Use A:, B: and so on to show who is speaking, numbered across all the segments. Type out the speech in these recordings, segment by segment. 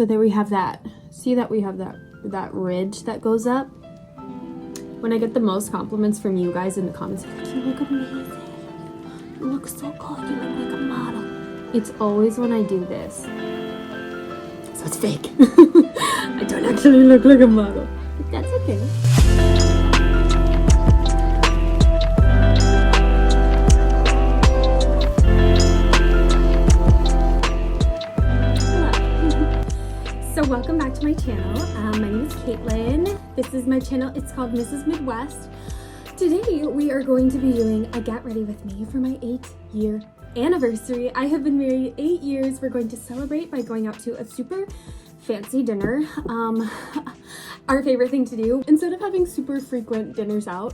A: So there we have that. See that we have that ridge that goes up? When I get the most compliments from you guys in the comments, you look amazing. You look so good. You look like a model. It's always when I do this. So it's fake. I don't actually look like a model. But that's okay. So welcome back to my channel. My name is Caitlin. This is my channel. It's called Mrs. Midwest. Today we are going to be doing a get ready with me for my 8-year anniversary. I have been married 8 years. We're going to celebrate by going out to a super fancy dinner. Our favorite thing to do, instead of having super frequent dinners out,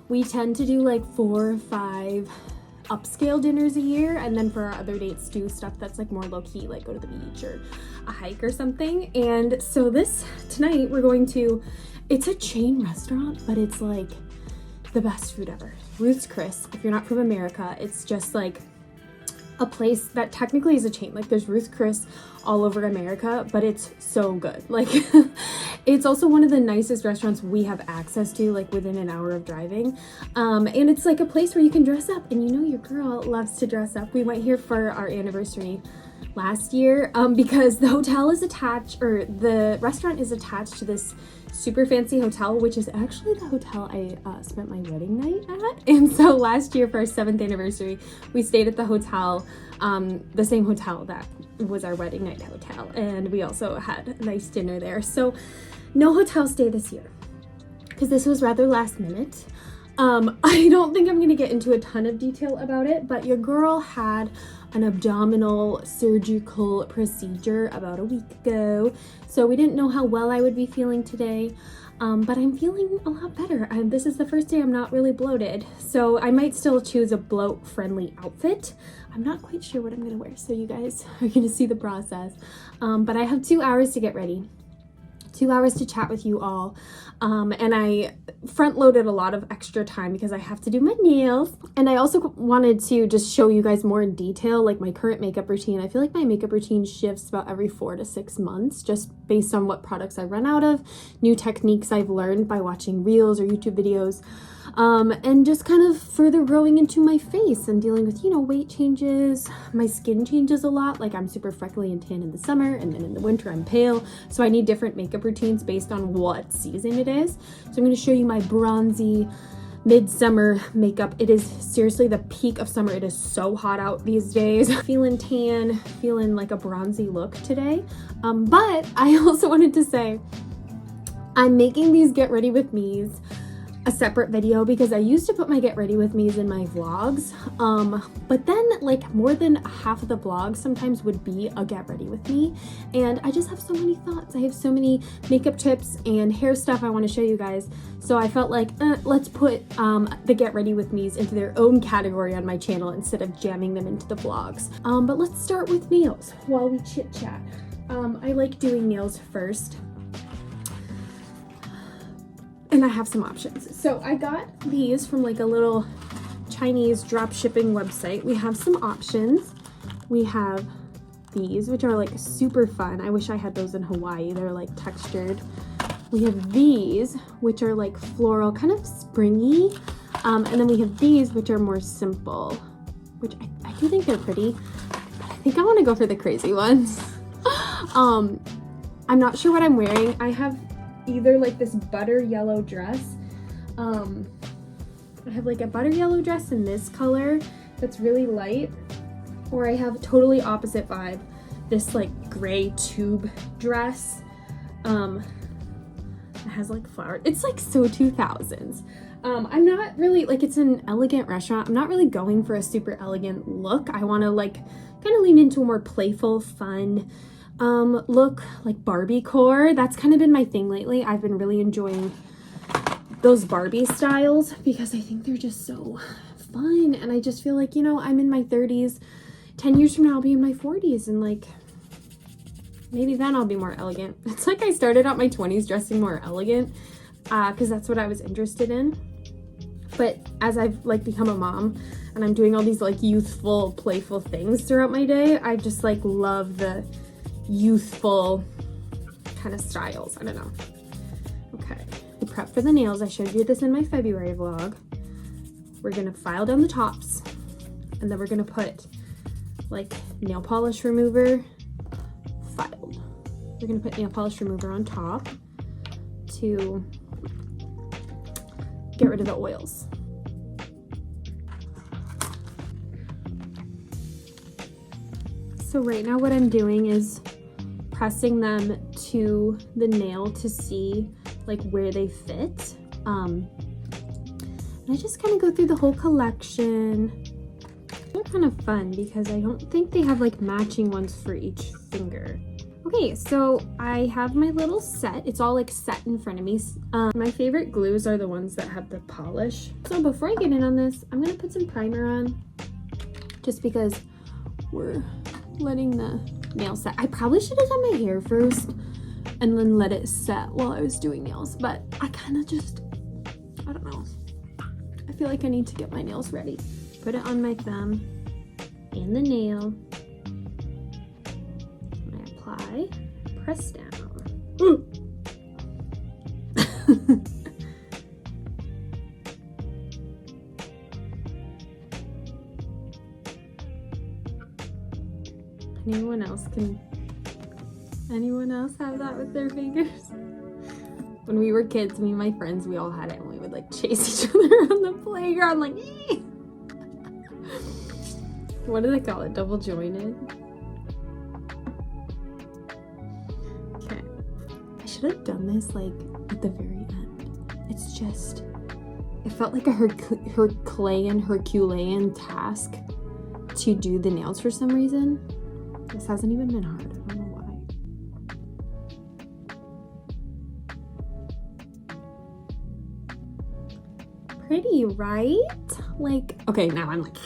A: we tend to do like 4 or 5 upscale dinners a year, and then for our other dates do stuff that's like more low-key, like go to the beach or a hike or something. And so tonight we're going to, it's a chain restaurant, but it's like the best food ever. Ruth's Chris. If you're not from America, it's just like a place that technically is a chain. Like there's Ruth's Chris all over America, but it's so good. Like it's also one of the nicest restaurants we have access to, like within an hour of driving. And it's like a place where you can dress up, and you know your girl loves to dress up. We went here for our anniversary last year because the hotel is attached, or the restaurant is attached to this super fancy hotel, which is actually the hotel I spent my wedding night at. And so last year for our 7th anniversary, we stayed at the hotel, the same hotel that was our wedding night hotel, and we also had a nice dinner there. So no hotel stay this year because this was rather last minute. I don't think I'm going to get into a ton of detail about it, but your girl had an abdominal surgical procedure about a week ago, so we didn't know how well I would be feeling today, but I'm feeling a lot better. This is the first day I'm not really bloated, so I might still choose a bloat-friendly outfit. I'm not quite sure what I'm going to wear, so you guys are going to see the process, but I have 2 hours to get ready. 2 hours to chat with you all, and I front-loaded a lot of extra time because I have to do my nails, and I also wanted to just show you guys more in detail like my current makeup routine. I feel like my makeup routine shifts about every 4 to 6 months just based on what products I run out of, new techniques I've learned by watching reels or YouTube videos, and just kind of further growing into my face and dealing with, you know, weight changes. My skin changes a lot. Like I'm super freckly and tan in the summer, and then in the winter I'm pale. So I need different makeup routines based on what season it is. So I'm going to show you my bronzy midsummer makeup. It is seriously the peak of summer. It is so hot out these days. Feeling tan, feeling like a bronzy look today. But I also wanted to say I'm making these get ready with me's a separate video because I used to put my get ready with me's in my vlogs, but then like more than half of the vlogs sometimes would be a get ready with me, and I just have so many thoughts. I have so many makeup tips and hair stuff I want to show you guys, so I felt like let's put the get ready with me's into their own category on my channel instead of jamming them into the vlogs. But let's start with nails while we chit chat. I like doing nails first, and I have some options. So I got these from like a little Chinese drop shipping website. We have some options. We have these, which are like super fun. I wish I had those in Hawaii. They're like textured. We have these, which are like floral, kind of springy. And then we have these, which are more simple, which I do think they're pretty, but I think I want to go for the crazy ones. I'm not sure what I'm wearing. I have either like this butter yellow dress. I have like a butter yellow dress in this color that's really light, or I have totally opposite vibe, this like gray tube dress. It has like flowers. It's like so 2000s. I'm not really like, it's an elegant restaurant. I'm not really going for a super elegant look. I want to like kind of lean into a more playful, fun look, like Barbie core. That's kind of been my thing lately. I've been really enjoying those Barbie styles because I think they're just so fun, and I just feel like, you know, I'm in my 30s. 10 years from now I'll be in my 40s, and like maybe then I'll be more elegant. It's like I started out my 20s dressing more elegant because that's what I was interested in, but as I've like become a mom and I'm doing all these like youthful, playful things throughout my day, I just like love the youthful kind of styles. I don't know. Okay, the prep for the nails. I showed you this in my February vlog. We're gonna file down the tops, and then we're gonna put like nail polish remover filed. We're gonna put nail polish remover on top to get rid of the oils. So right now what I'm doing is pressing them to the nail to see like where they fit. And I just kind of go through the whole collection. They're kind of fun because I don't think they have like matching ones for each finger. Okay, so I have my little set. It's all like set in front of me. My favorite glues are the ones that have the polish. So before I get in on this, I'm gonna put some primer on just because we're letting the nail set. I probably should have done my hair first and then let it set while I was doing nails, but I kind of just, I don't know. I feel like I need to get my nails ready. Put it on my thumb and the nail. And I apply, press down. Anyone else have that with their fingers? When we were kids, me and my friends, we all had it, and we would like chase each other around the playground like what do they call it? Double jointed? Okay. I should have done this like at the very end. It's just, it felt like a Herculean task to do the nails for some reason. This hasn't even been hard. I don't know why. Pretty, right? Like, okay, now I'm like,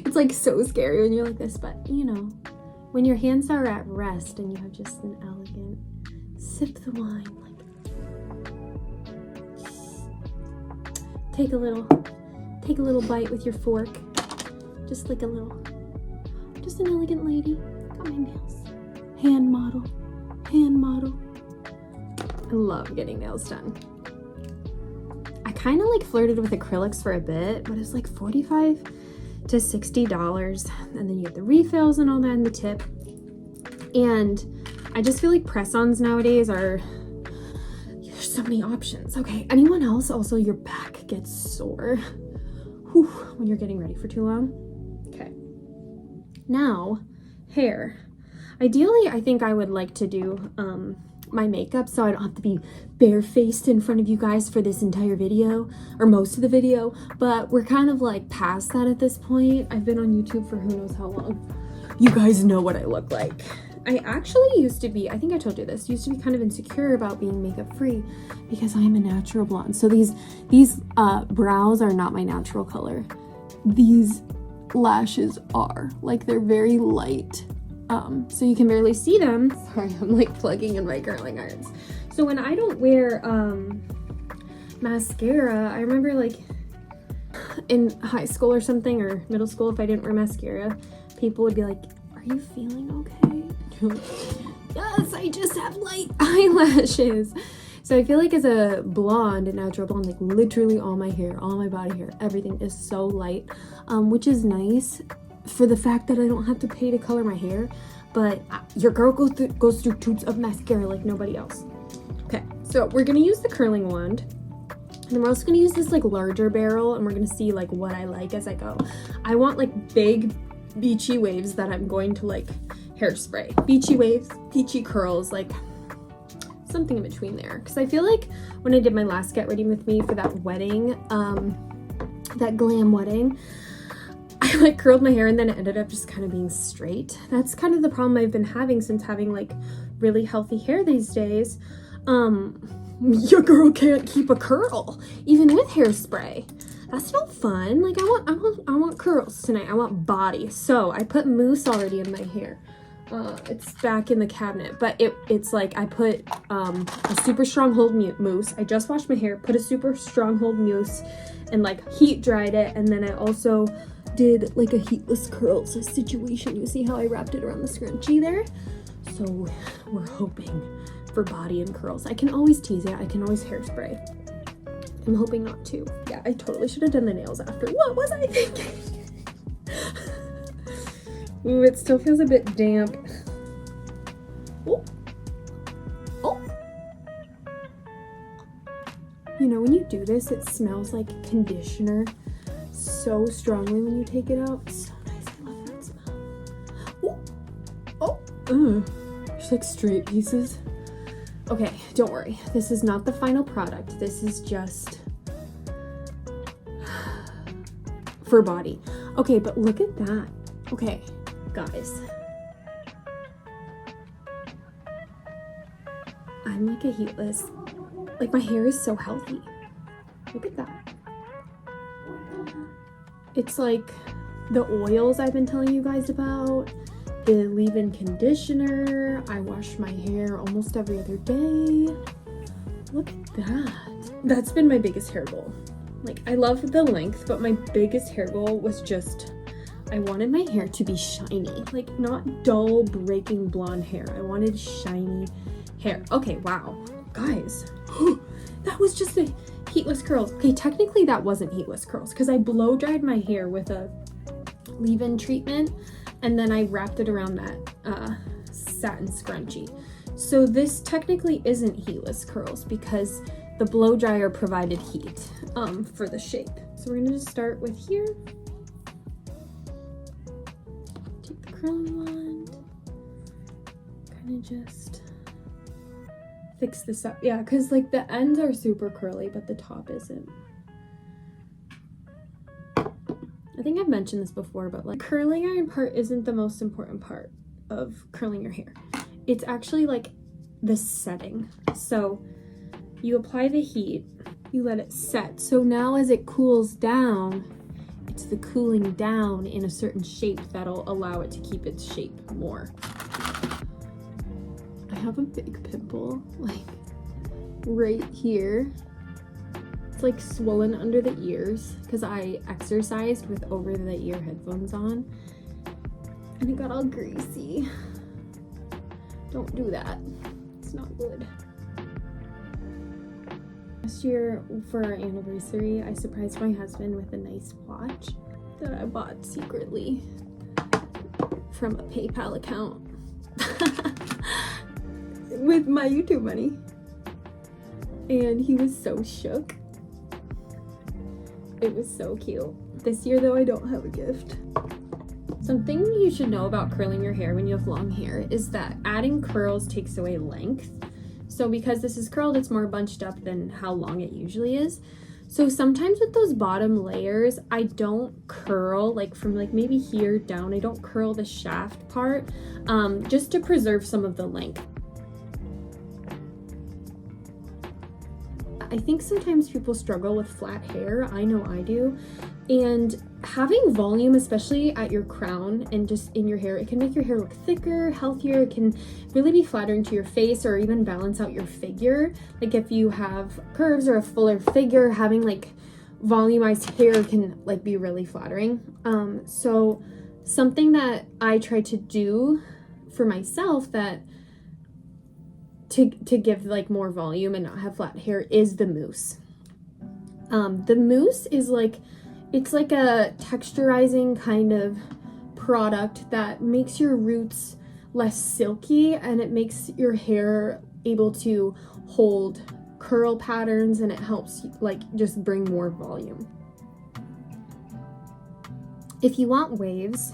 A: it's like so scary when you're like this, but you know, when your hands are at rest and you have just an elegant sip the wine, like, take a little bite with your fork, just like a little. Just an elegant lady. Got my nails. Hand model. Hand model. I love getting nails done. I kind of like flirted with acrylics for a bit, but it was like $45 to $60. And then you get the refills and all that in the tip. And I just feel like press-ons nowadays are, there's so many options. Okay, anyone else also your back gets sore when you're getting ready for too long? Okay. Now, hair. Ideally, I think I would like to do my makeup so I don't have to be barefaced in front of you guys for this entire video, or most of the video, but we're kind of like past that at this point. I've been on YouTube for who knows how long. You guys know what I look like. I actually used to be, I think I told you this, used to be kind of insecure about being makeup free because I am a natural blonde. So these brows are not my natural color. These lashes are like, they're very light, so you can barely see them. Sorry, I'm like plugging in my curling irons. So when I don't wear mascara, I remember like in high school or something, or middle school, if I didn't wear mascara, people would be like, are you feeling okay? Yes, I just have light eyelashes. So I feel like as a blonde, a natural blonde, like literally all my hair, all my body hair, everything is so light, which is nice for the fact that I don't have to pay to color my hair, but your girl goes through tubes of mascara like nobody else. Okay, so we're gonna use the curling wand, and then we're also gonna use this like larger barrel, and we're gonna see like what I like as I go. I want like big beachy waves that I'm going to like hairspray. Beachy waves, beachy curls, like something in between there, because I feel like when I did my last Get Ready With Me for that wedding, that glam wedding, I like curled my hair and then it ended up just kind of being straight. That's kind of the problem I've been having since having like really healthy hair these days. Your girl can't keep a curl even with hairspray. That's no fun. Like I want curls tonight. I want body. So I put mousse already in my hair. It's back in the cabinet, but it's like I put a super strong hold mousse. I just washed my hair, put a super strong hold mousse, and like heat dried it, and then I also did like a heatless curls situation. You see how I wrapped it around the scrunchie there? So we're hoping for body and curls. I can always tease it. I can always hairspray. I'm hoping not to. Yeah, I totally should have done the nails after. What was I thinking? Ooh, it still feels a bit damp. Oh. Oh. You know, when you do this, it smells like conditioner so strongly when you take it out. It's so nice. I love that smell. Oh. Oh. There's like straight pieces. Okay, don't worry. This is not the final product. This is just for body. Okay, but look at that. Okay, guys. I'm like a heatless. Like, my hair is so healthy. Look at that. It's like the oils I've been telling you guys about. The leave-in conditioner. I wash my hair almost every other day. Look at that. That's been my biggest hair goal. Like, I love the length, but my biggest hair goal was just, I wanted my hair to be shiny. Like, not dull, breaking blonde hair. I wanted shiny hair. Okay, wow. Guys, that was just the heatless curls. Okay, technically that wasn't heatless curls because I blow dried my hair with a leave-in treatment. And then I wrapped it around that satin scrunchie. So this technically isn't heatless curls because the blow dryer provided heat for the shape. So we're gonna just start with here. Take the curling wand. Kind of just fix this up. Yeah, because like the ends are super curly, but the top isn't. I think I've mentioned this before, but like curling iron part isn't the most important part of curling your hair. It's actually like the setting. So you apply the heat, you let it set. So now as it cools down, it's the cooling down in a certain shape that'll allow it to keep its shape more. I have a big pimple, like right here. It's like swollen under the ears because I exercised with over the ear headphones on and it got all greasy. Don't do that. It's not good. Last year for our anniversary, I surprised my husband with a nice watch that I bought secretly from a PayPal account with my YouTube money. And he was so shook. It was so cute. This year though, I don't have a gift. Something you should know about curling your hair when you have long hair is that adding curls takes away length. So because this is curled, it's more bunched up than how long it usually is. So sometimes with those bottom layers, I don't curl like from like maybe here down. I don't curl the shaft part just to preserve some of the length. I think sometimes people struggle with flat hair. I know I do. And having volume, especially at your crown and just in your hair, it can make your hair look thicker, healthier. It can really be flattering to your face or even balance out your figure. Like if you have curves or a fuller figure, having like volumized hair can like be really flattering. So something that I try to do for myself that to give like more volume and not have flat hair is the mousse. The mousse is like, it's like a texturizing kind of product that makes your roots less silky and it makes your hair able to hold curl patterns and it helps like just bring more volume. If you want waves,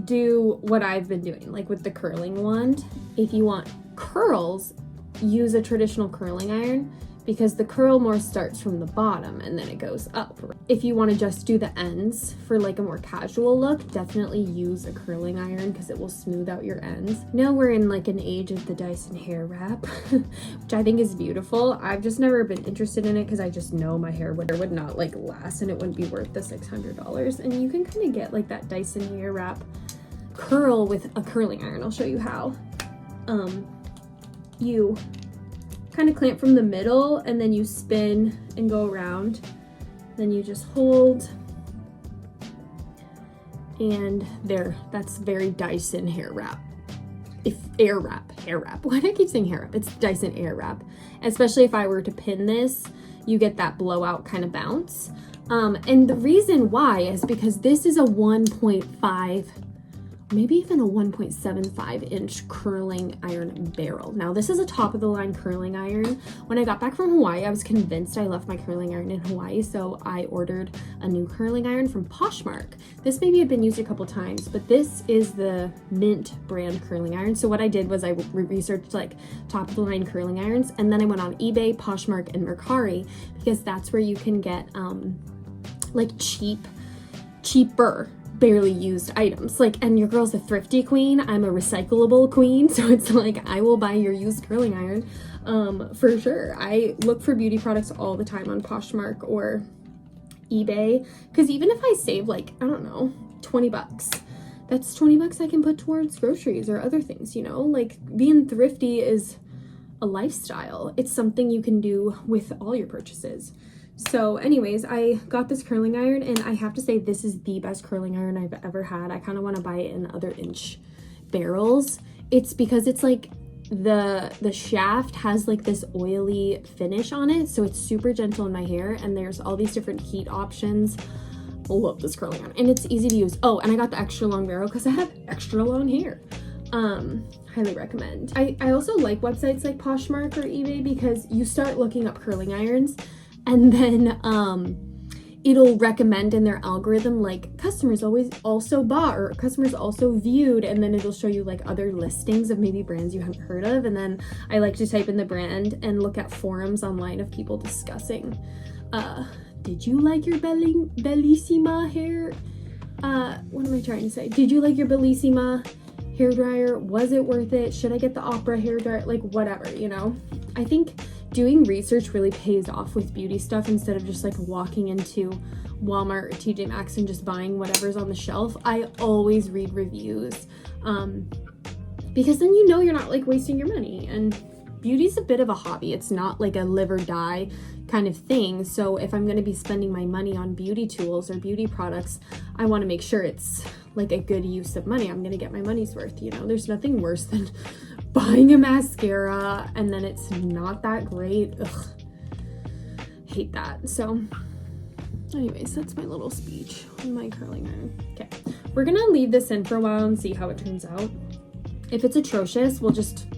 A: do what I've been doing, like with the curling wand. If you want curls, use a traditional curling iron because the curl more starts from the bottom and then it goes up. If you want to just do the ends for like a more casual look, definitely use a curling iron because it will smooth out your ends. Now we're in like an age of the Dyson hair wrap, which I think is beautiful. I've just never been interested in it because I just know my hair would not like last and it wouldn't be worth the $600. And you can kind of get like that Dyson hair wrap curl with a curling iron. I'll show you how. You kind of clamp from the middle and then you spin and go around. Then you just hold. And there, that's very Dyson hair wrap. if hair wrap. Why do I keep saying hair wrap? It's Dyson Airwrap. Especially if I were to pin this, you get that blowout kind of bounce. And the reason why is because this is a 1.5, maybe even a 1.75 inch curling iron barrel. Now this is a top of the line curling iron. When I got back from Hawaii, I was convinced I left my curling iron in Hawaii, so I ordered a new curling iron from Poshmark. This maybe had been used a couple times, but this is the Mint brand curling iron. So what I did was I researched like top of the line curling irons, and then I went on eBay, Poshmark, and Mercari, because that's where you can get like cheaper barely used items. Like, and your girl's a thrifty queen, I'm a recyclable queen, so it's like I will buy your used curling iron for sure. I look for beauty products all the time on Poshmark or eBay, because even if I save like, I don't know, 20 bucks, that's 20 bucks I can put towards groceries or other things, you know? Like, being thrifty is a lifestyle. It's something you can do with all your purchases. So anyways, I got this curling iron, and I have to say this is the best curling iron I've ever had. I kind of want to buy it in other inch barrels. It's because it's like the shaft has like this oily finish on it, so it's super gentle in my hair, and there's all these different heat options. I love this curling iron, and it's easy to use. Oh, and I got the extra long barrel because I have extra long hair. Highly recommend. I also like websites like Poshmark or eBay because you start looking up curling irons, and then it'll recommend in their algorithm like customers always also bought or customers also viewed, and then it'll show you like other listings of maybe brands you haven't heard of. And then I like to type in the brand and look at forums online of people discussing did you like your Bellissima hair, what am I trying to say? Did you like your Bellissima hair dryer? Was it worth it? Should I get the Opera hair dryer? Like, whatever, you know? I think doing research really pays off with beauty stuff instead of just like walking into Walmart or TJ Maxx and just buying whatever's on the shelf. I always read reviews because then you know you're not like wasting your money. And beauty's a bit of a hobby. It's not like a live or die kind of thing. So if I'm going to be spending my money on beauty tools or beauty products, I want to make sure it's like a good use of money. I'm going to get my money's worth, you know? There's nothing worse than buying a mascara and then it's not that great. Ugh, hate that. So anyways, that's my little speech on my curling iron. Okay, we're gonna leave this in for a while and see how it turns out. If it's atrocious, we'll just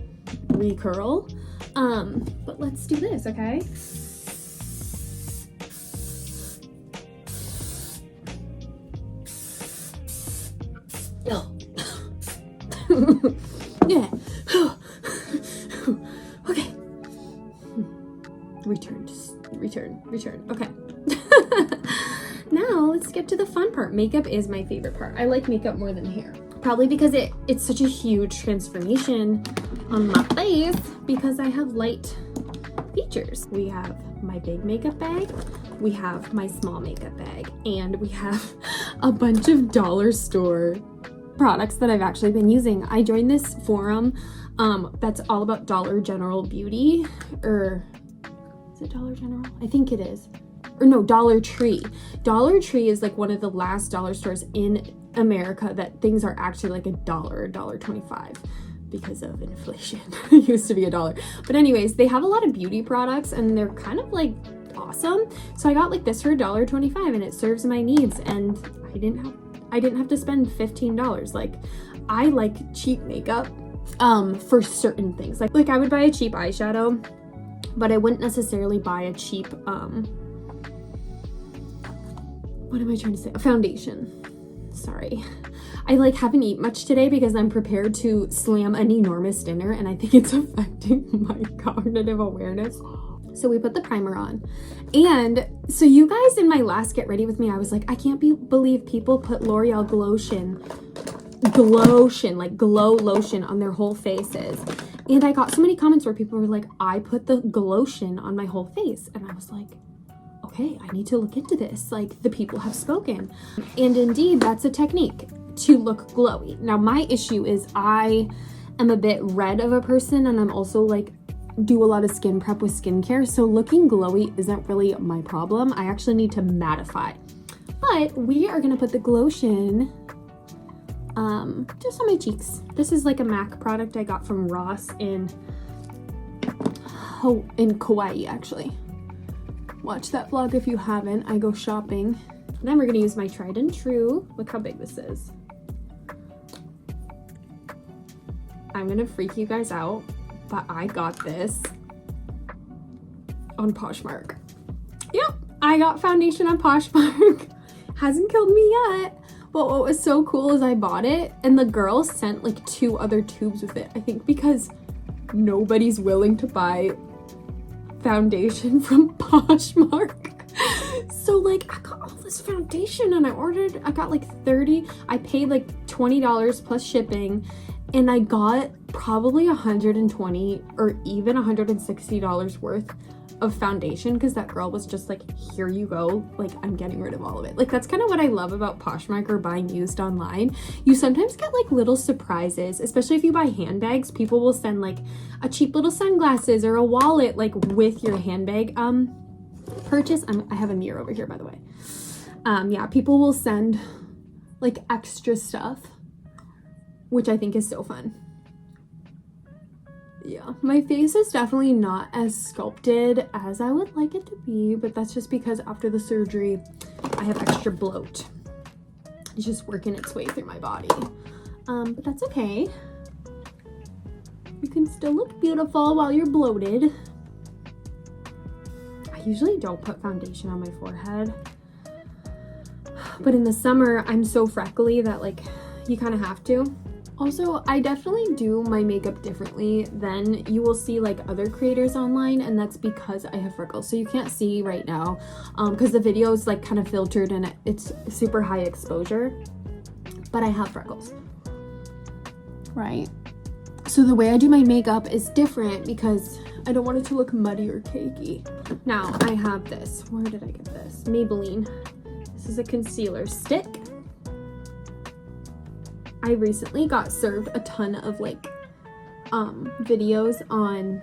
A: recurl. But let's do this, okay? Yeah. Okay. Return. Okay. Now let's get to the fun part. Makeup is my favorite part. I like makeup more than hair. Probably because it's such a huge transformation on my face because I have light features. We have my big makeup bag, we have my small makeup bag, and we have a bunch of dollar store products that I've actually been using. I joined this forum that's all about Dollar General beauty, or is it Dollar General? I think it is. Or no, Dollar Tree. Dollar Tree is like one of the last dollar stores in America that things are actually like $1.25 because of inflation. It used to be $1. But anyways, they have a lot of beauty products and they're kind of like awesome. So I got like this for $1.25 and it serves my needs, and I didn't have to spend $15. Like, I like cheap makeup for certain things. Like I would buy a cheap eyeshadow, but I wouldn't necessarily buy a cheap what am I trying to say? A foundation. Sorry. I like haven't eaten much today because I'm prepared to slam an enormous dinner, and I think it's affecting my cognitive awareness. So we put the primer on. And so you guys in my last Get Ready With Me, I was like, I can't believe people put L'Oreal Glotion, like glow lotion on their whole faces. And I got so many comments where people were like, I put the Glotion on my whole face. And I was like, okay, I need to look into this. Like, the people have spoken. And indeed, that's a technique to look glowy. Now, my issue is I am a bit red of a person, and I'm also like, do a lot of skin prep with skincare. So looking glowy isn't really my problem. I actually need to mattify. But we are gonna put the Glotion just on my cheeks. This is like a MAC product I got from Ross in Kauai, actually. Watch that vlog if you haven't. I go shopping. Then we're gonna use my tried and true. Look how big this is. I'm gonna freak you guys out, but I got this on Poshmark. Yep, I got foundation on Poshmark. Hasn't killed me yet. But what was so cool is I bought it and the girl sent like 2 other tubes with it. I think because nobody's willing to buy foundation from Poshmark. So like I got all this foundation and I got like 30. I paid like $20 plus shipping and I got probably $120 or even $160 worth of foundation because that girl was just like, here you go, like I'm getting rid of all of it. Like that's kind of what I love about Poshmark or buying used online. You sometimes get like little surprises, especially if you buy handbags. People will send like a cheap little sunglasses or a wallet like with your handbag purchase. I have a mirror over here, by the way. Yeah, people will send like extra stuff, which I think is so fun. Yeah, my face is definitely not as sculpted as I would like it to be, but that's just because after the surgery, I have extra bloat. It's just working its way through my body. But that's okay. You can still look beautiful while you're bloated. I usually don't put foundation on my forehead, but in the summer, I'm so freckly that like you kind of have to. Also, I definitely do my makeup differently than you will see like other creators online, and that's because I have freckles. So you can't see right now because the video is like kind of filtered and it's super high exposure, but I have freckles, right? So the way I do my makeup is different because I don't want it to look muddy or cakey. Now I have this. Where did I get this? Maybelline. This is a concealer stick. I recently got served a ton of like videos on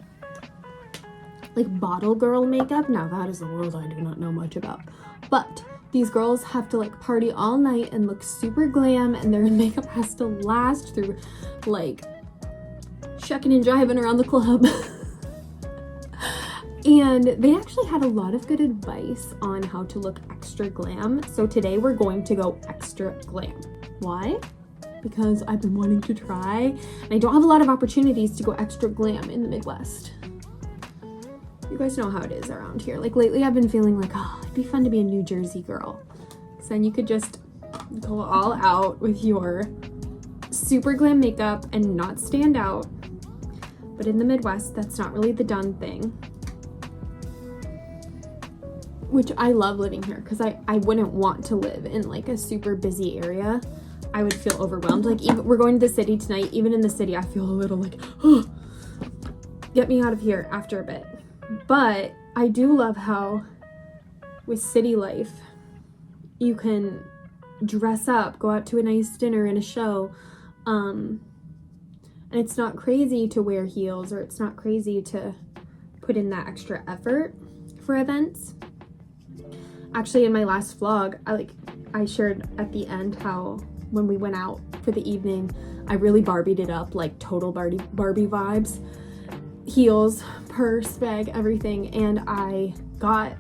A: like bottle girl makeup. Now that is a world I do not know much about, but these girls have to like party all night and look super glam, and their makeup has to last through like shucking and jiving around the club. And they actually had a lot of good advice on how to look extra glam. So today we're going to go extra glam. Why? Because I've been wanting to try, and I don't have a lot of opportunities to go extra glam in the Midwest. You guys know how it is around here. Like lately I've been feeling like, oh, it'd be fun to be a New Jersey girl. So then you could just go all out with your super glam makeup and not stand out. But in the Midwest, that's not really the done thing. Which I love living here because I wouldn't want to live in like a super busy area. I would feel overwhelmed. Like even we're going to the city tonight, even in the city, I feel a little like, oh, get me out of here after a bit. But I do love how with city life, you can dress up, go out to a nice dinner and a show. And it's not crazy to wear heels, or it's not crazy to put in that extra effort for events. Actually, in my last vlog, I shared at the end how when we went out for the evening, I really Barbied it up, like total Barbie vibes. Heels, purse, bag, everything. And I got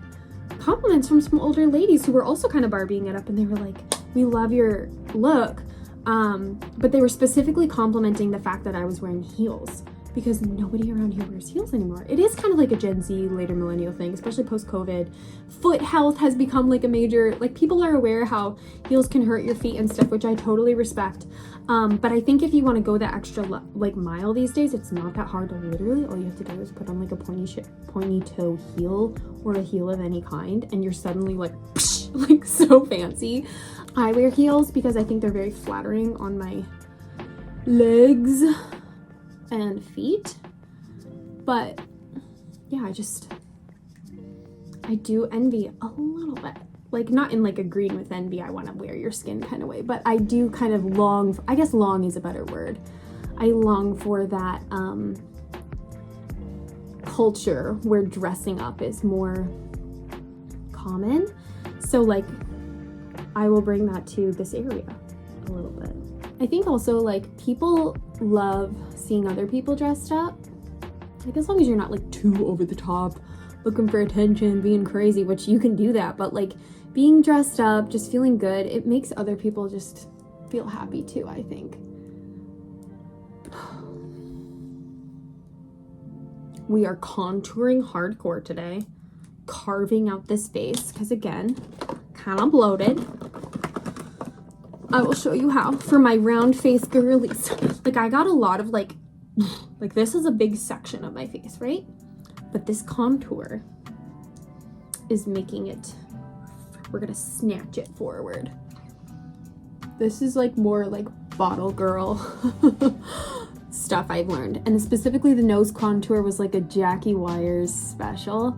A: compliments from some older ladies who were also kind of Barbieing it up, and they were like, we love your look. But they were specifically complimenting the fact that I was wearing heels, because nobody around here wears heels anymore. It is kind of like a Gen Z, later millennial thing, especially post-COVID. Foot health has become like a major, like people are aware how heels can hurt your feet and stuff, which I totally respect. But I think if you want to go that extra like mile these days, it's not that hard to literally, all you have to do is put on like a pointy toe heel or a heel of any kind, and you're suddenly like, like so fancy. I wear heels because I think they're very flattering on my legs and feet, but yeah, I do envy a little bit, like not in like agreeing with envy, I want to wear your skin kind of way, but I do kind of long for, I guess long is a better word, I long for that culture where dressing up is more common. So like I will bring that to this area a little bit. I think also like people love seeing other people dressed up. Like as long as you're not like too over the top, looking for attention, being crazy, which you can do that, but like being dressed up, just feeling good, it makes other people just feel happy too, I think. We are contouring hardcore today, carving out this face, because again, kind of bloated. I will show you how for my round face girlies. Like I got a lot of like this is a big section of my face, right? But this contour is making it, we're gonna snatch it forward. This is like more like bottle girl stuff I've learned. And specifically the nose contour was like a Jackie Wires special.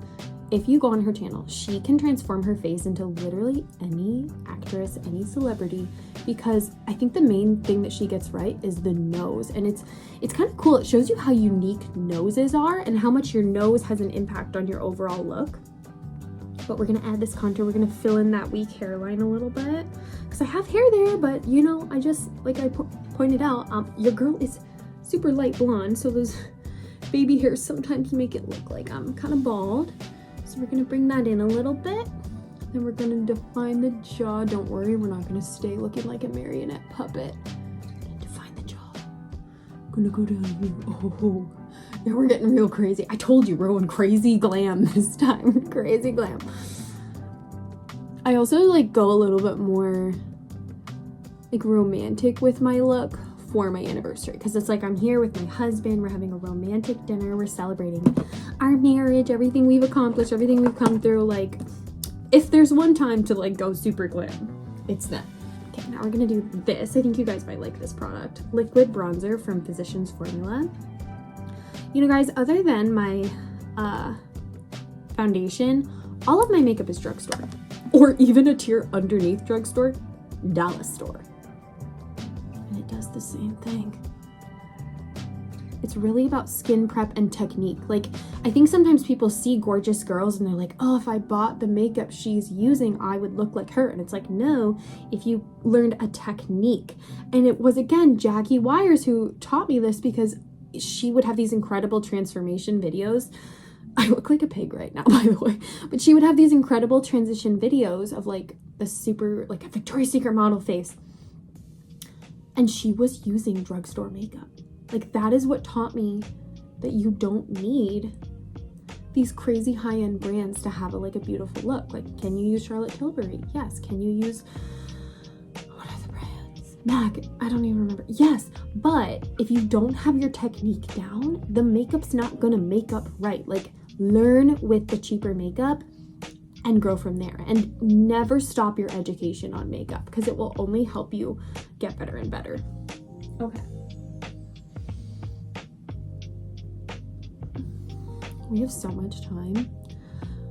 A: If you go on her channel, she can transform her face into literally any actress, any celebrity, because I think the main thing that she gets right is the nose. And it's kind of cool. It shows you how unique noses are and how much your nose has an impact on your overall look. But we're gonna add this contour. We're gonna fill in that weak hairline a little bit because I have hair there, but you know, I just, like I pointed out, your girl is super light blonde, so those baby hairs sometimes make it look like I'm kind of bald. So we're gonna bring that in a little bit. Then we're gonna define the jaw. Don't worry, we're not gonna stay looking like a marionette puppet. Define the jaw. Gonna go down here. Oh, yeah, we're getting real crazy. I told you we're going crazy glam this time. Crazy glam. I also like go a little bit more like romantic with my look for my anniversary, because it's like I'm here with my husband, we're having a romantic dinner, we're celebrating our marriage, everything we've accomplished, everything we've come through. Like if there's one time to like go super glam, it's then. Okay, now we're gonna do this. I think you guys might like this product, liquid bronzer from Physicians Formula. You know guys, other than my foundation, all of my makeup is drugstore, or even a tier underneath drugstore, dollar store. It does the same thing. It's really about skin prep and technique. Like I think sometimes people see gorgeous girls and they're like, oh, if I bought the makeup she's using, I would look like her. And it's like, no, if you learned a technique. And it was again Jackie Wires who taught me this, because she would have these incredible transformation videos. I look like a pig right now, by the way, but she would have these incredible transition videos of like the super, like a Victoria's Secret model face. And she was using drugstore makeup. Like that is what taught me that you don't need these crazy high-end brands to have a beautiful look. Like, can you use Charlotte Tilbury? Yes. Can you use, what are the brands? MAC, I don't even remember. Yes, but if you don't have your technique down, the makeup's not gonna make up right. Like learn with the cheaper makeup and grow from there, and never stop your education on makeup, because it will only help you get better and better. Okay. We have so much time,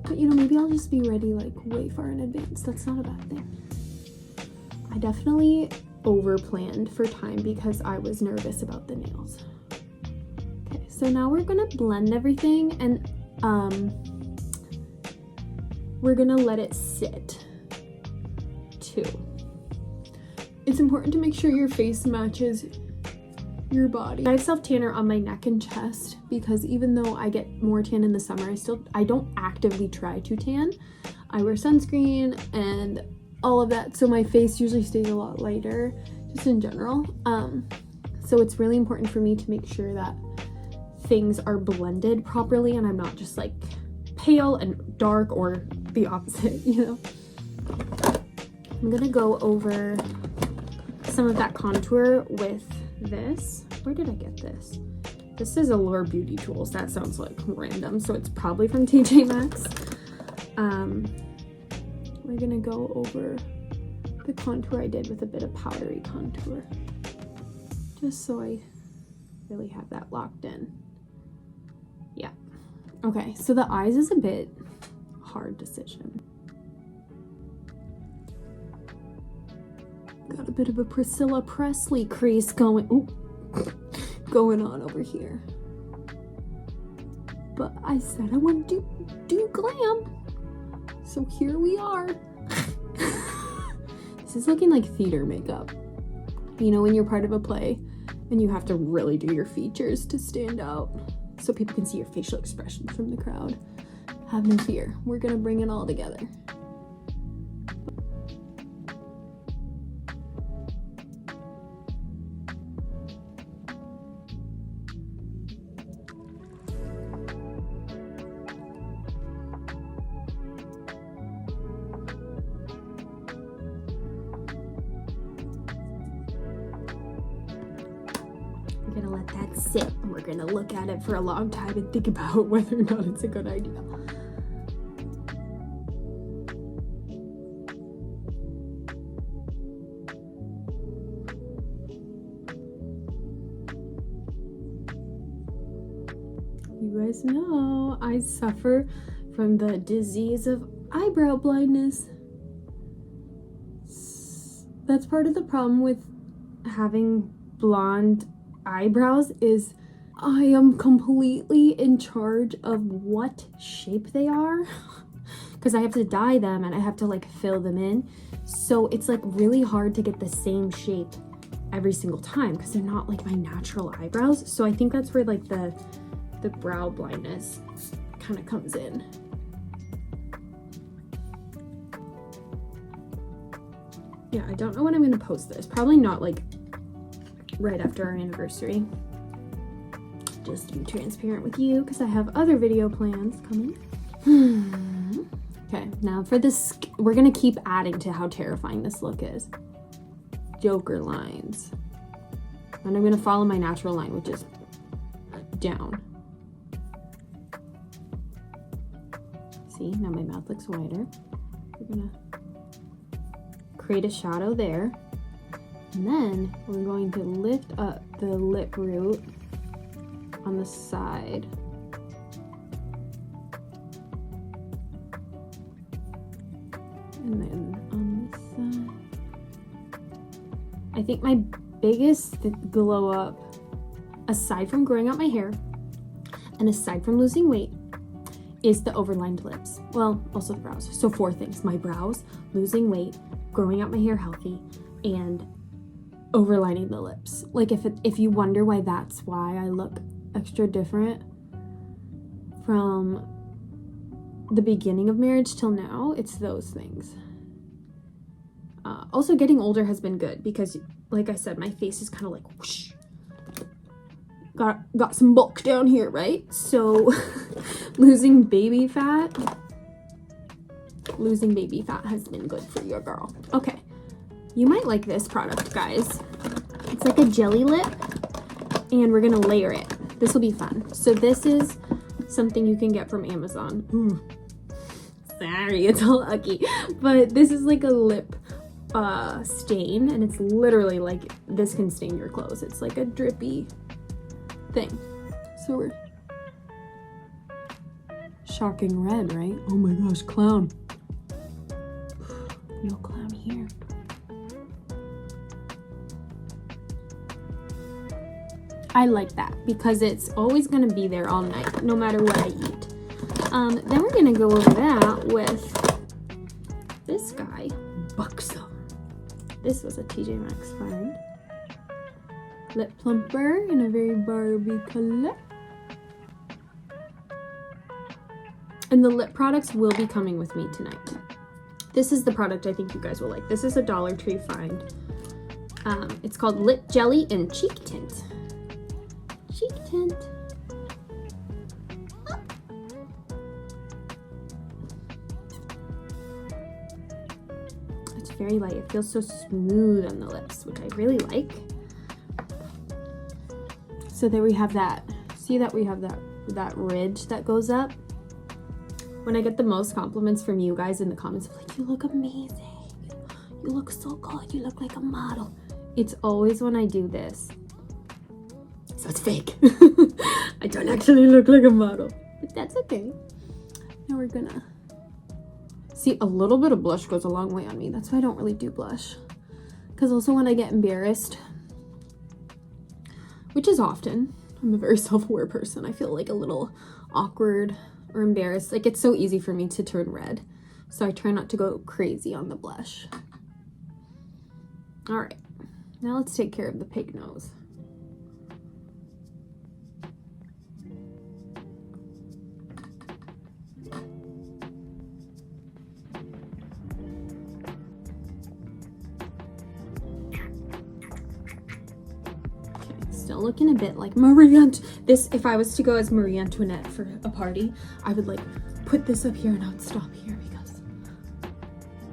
A: but you know, maybe I'll just be ready like way far in advance. That's not a bad thing. I definitely over planned for time because I was nervous about the nails. Okay, so now we're gonna blend everything, and we're gonna let it sit too. It's important to make sure your face matches your body. I have self tanner on my neck and chest because even though I get more tan in the summer, I don't actively try to tan. I wear sunscreen and all of that, so my face usually stays a lot lighter just in general. So it's really important for me to make sure that things are blended properly and I'm not just like pale and dark or the opposite, you know. I'm gonna go over some of that contour with this. Where did I get this? This is Allure Beauty Tools. That sounds like random, so it's probably from TJ Maxx. We're gonna go over the contour I did with a bit of powdery contour, just so I really have that locked in. Yeah. Okay, so the eyes is a bit hard decision. Got a bit of a Priscilla Presley crease going on over here. But I said I want to do glam. So here we are. This is looking like theater makeup. You know, when you're part of a play and you have to really do your features to stand out so people can see your facial expressions from the crowd. Have no fear. We're gonna bring it all together. We're gonna let that sit and we're gonna look at it for a long time and think about whether or not it's a good idea. You guys know I suffer from the disease of eyebrow blindness. That's part of the problem with having blonde eyebrows is I am completely in charge of what shape they are because I have to dye them and I have to like fill them in. So it's like really hard to get the same shape every single time because they're not like my natural eyebrows. So I think that's where like the brow blindness kind of comes in. Yeah, I don't know when I'm going to post this. Probably not like right after our anniversary. Just to be transparent with you because I have other video plans coming. Okay, now for this, we're going to keep adding to how terrifying this look is. Joker lines. And I'm going to follow my natural line, which is down. See, now my mouth looks wider. We're gonna create a shadow there. And then we're going to lift up the lip root on the side. And then on this side. I think my biggest glow up, aside from growing out my hair, and aside from losing weight, is the overlined lips. Well, also the brows. So 4 things: my brows, losing weight, growing out my hair healthy, and overlining the lips. Like if you wonder why that's why I look extra different from the beginning of marriage till now, it's those things. Also getting older has been good because like I said, my face is kind of like whoosh. Got some bulk down here, right? So losing baby fat has been good for your girl. Okay, you might like this product, guys. It's like a jelly lip and we're gonna layer it. This will be fun. So this is something you can get from Amazon. Sorry, it's all ugly, but this is like a lip stain and it's literally like this can stain your clothes. It's like a drippy thing. So we're shocking red, right? Oh my gosh, clown. No clown here. I like that because it's always gonna be there all night, no matter what I eat. Then we're gonna go over that with this guy, Xoxo. This was a TJ Maxx find. Lip plumper in a very Barbie color. And the lip products will be coming with me tonight. This is the product I think you guys will like. This is a Dollar Tree find. It's called Lip Jelly and Cheek Tint. Cheek tint. It's very light. It feels so smooth on the lips, which I really like. So there we have that. See that we have that ridge that goes up? When I get the most compliments from you guys in the comments of like, you look amazing. You look so good. You look like a model. It's always when I do this. So it's fake. I don't actually look like a model, but that's okay. Now we're gonna see, a little bit of blush goes a long way on me. That's why I don't really do blush. Because also when I get embarrassed, which is often, I'm a very self-aware person. I feel like a little awkward or embarrassed. Like it's so easy for me to turn red. So I try not to go crazy on the blush. All right, Now let's take care of the pig nose. Still looking a bit like Marie this. If I was to go as Marie Antoinette for a party, I would like put this up here and I would stop here because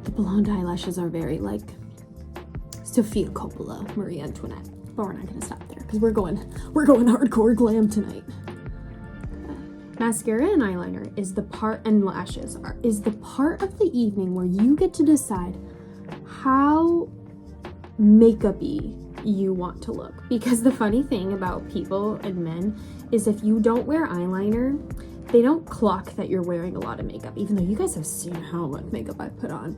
A: the blonde eyelashes are very like Sophia Coppola, Marie Antoinette. But we're not gonna stop there because we're going hardcore glam tonight. Mascara and eyeliner is the part, and lashes is the part of the evening where you get to decide how makeup-y you want to look. Because the funny thing about people and men is if you don't wear eyeliner, they don't clock that you're wearing a lot of makeup, even though you guys have seen how much makeup I put on.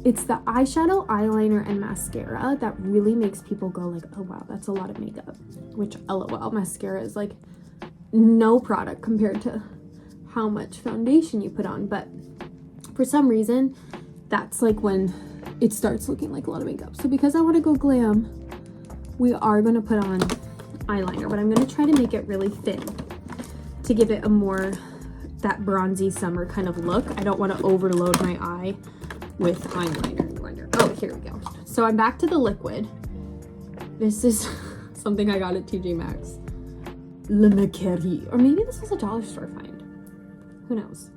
A: It's the eyeshadow, eyeliner, and mascara that really makes people go like, oh wow, that's a lot of makeup. Which, LOL, mascara is like no product compared to how much foundation you put on. But for some reason, that's like when it starts looking like a lot of makeup. So because I want to go glam, we are going to put on eyeliner, but I'm going to try to make it really thin to give it a more that bronzy summer kind of look. I don't want to overload my eye with eyeliner. Oh, here we go. So I'm back to the liquid. This is something I got at TJ Maxx. Le Mercury. Or maybe this was a dollar store find. Who knows?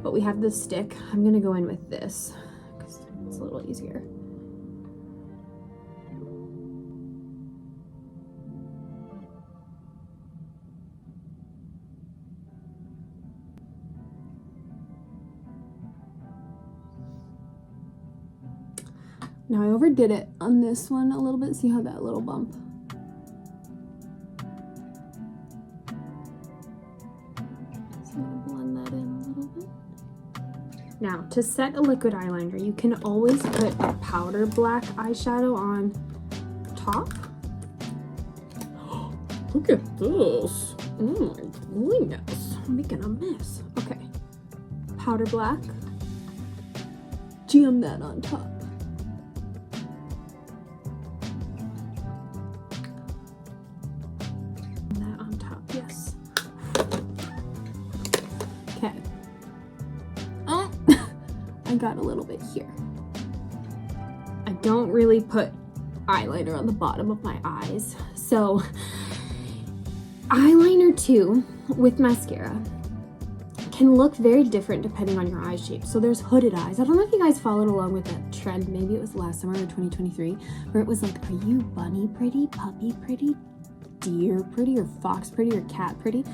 A: But we have this stick. I'm going to go in with this because it's a little easier. Now I overdid it on this one a little bit. See how that little bump? So I'm gonna blend that in a little bit. Now to set a liquid eyeliner, you can always put a powder black eyeshadow on top. Look at this. Oh my goodness. I'm making a mess. Okay. Powder black. Jam that on top. Okay. Oh, I got a little bit here. I don't really put eyeliner on the bottom of my eyes. So eyeliner too with mascara can look very different depending on your eye shape. So there's hooded eyes. I don't know if you guys followed along with that trend. Maybe it was last summer or 2023 where it was like, are you bunny pretty, puppy pretty, deer pretty, or fox pretty, or cat pretty?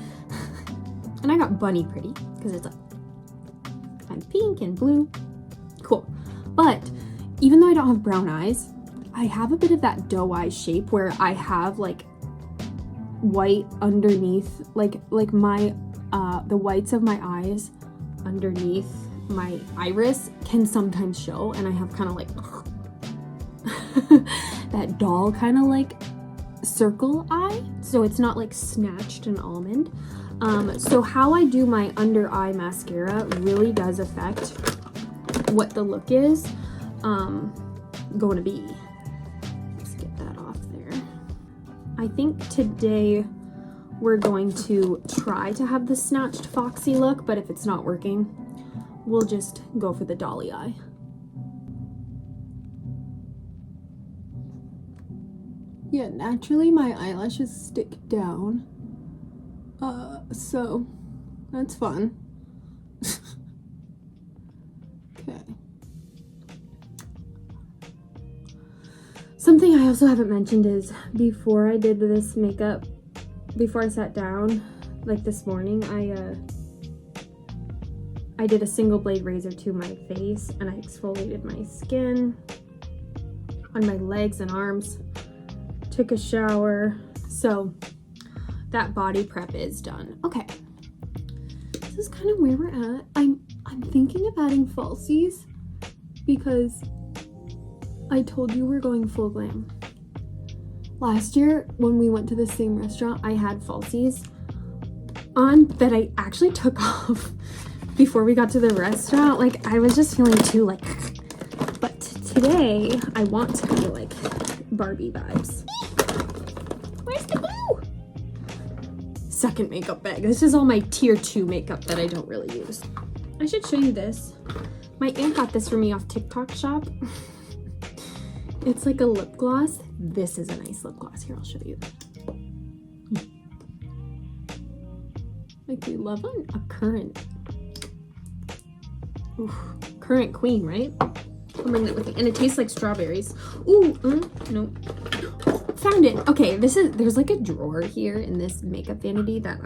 A: And I got bunny pretty because it's like I'm pink and blue. Cool. But even though I don't have brown eyes, I have a bit of that doe eye shape where I have like white underneath, like my the whites of my eyes underneath my iris can sometimes show, and I have kind of like that doll kind of like circle eye, so it's not like snatched and almond. So how I do my under eye mascara really does affect what the look is going to be. Let's get that off there. I think today we're going to try to have the snatched foxy look, but if it's not working, we'll just go for the dolly eye. Yeah, naturally my eyelashes stick down. So that's fun. Okay. Something I also haven't mentioned is before I did this makeup, before I sat down, like this morning, I did a single blade razor to my face and I exfoliated my skin on my legs and arms, took a shower, so that body prep is done. Okay, this is kind of where we're at. I'm thinking of adding falsies because I told you we're going full glam. Last year when we went to the same restaurant, I had falsies on that I actually took off before we got to the restaurant. Like I was just feeling too like, but today I want to be like Barbie vibes. Where's the glue? Second makeup bag. This is all my tier 2 makeup that I don't really use. I should show you this. My aunt got this for me off TikTok shop. It's like a lip gloss. This is a nice lip gloss. Here, I'll show you. Like, we love a current. Ooh, current queen, right? I'll bring that with me. And it tastes like strawberries. Ooh, no. Found it. Okay, there's like a drawer here in this makeup vanity that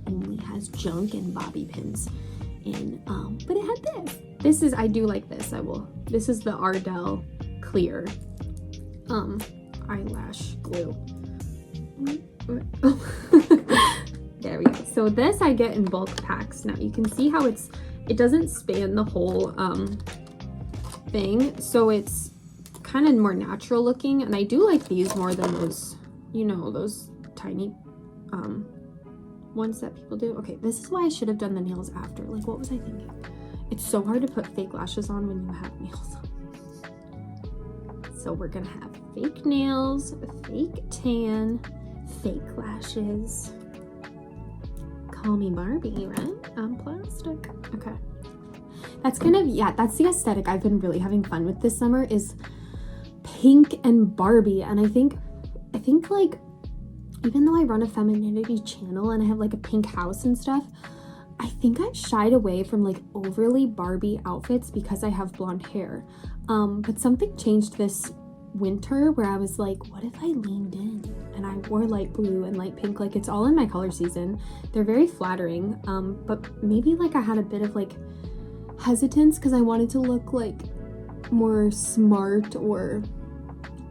A: only has junk and bobby pins in. But it had this. I do like this. This is the Ardell Clear eyelash glue. There we go. So this I get in bulk packs. Now you can see how it doesn't span the whole thing, so it's kind of more natural looking, and I do like these more than those, you know, those tiny ones that people do. Okay, this is why I should have done the nails after. Like, what was I thinking? It's so hard to put fake lashes on when you have nails on. So we're gonna have fake nails, fake tan, fake lashes. Call me Barbie, right? I'm plastic. Okay. That's kind of, yeah, that's the aesthetic I've been really having fun with this summer, is pink and Barbie. And I think like, even though I run a femininity channel and I have like a pink house and stuff, I think I've shied away from like overly Barbie outfits because I have blonde hair. But something changed this winter where I was like, what if I leaned in and I wore light blue and light pink? Like, it's all in my color season. They're very flattering. But maybe like I had a bit of like hesitance because I wanted to look like more smart or